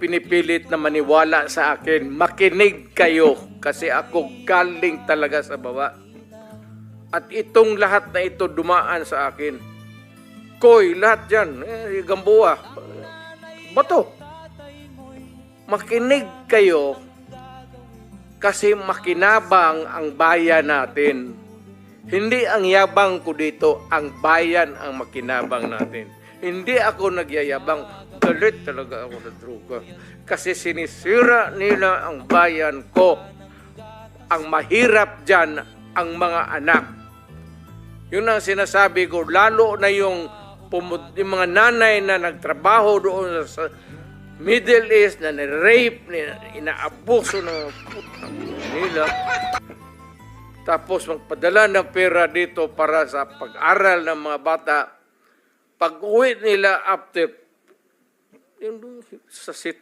pinipilit na maniwala sa akin. Makinig kayo kasi ako galing talaga sa baba. At itong lahat na ito dumaan sa akin. Koy, lahat yan. Gamboa. Bato. Makinig kayo kasi makinabang ang bayan natin. Hindi ang yabang ko dito, ang bayan ang makinabang natin. Hindi ako nagyayabang. Galit talaga ako sa droga. Kasi sinisira nila ang bayan ko. Ang mahirap dyan, ang mga anak. Yun ang sinasabi ko, lalo na yung mga nanay na nagtrabaho doon sa Middle East, na ni-rape, inaabuso ng putang nila. Tapos magpadala ng pera dito para sa pag-aral ng mga bata. Pag-uwi nila after yung sa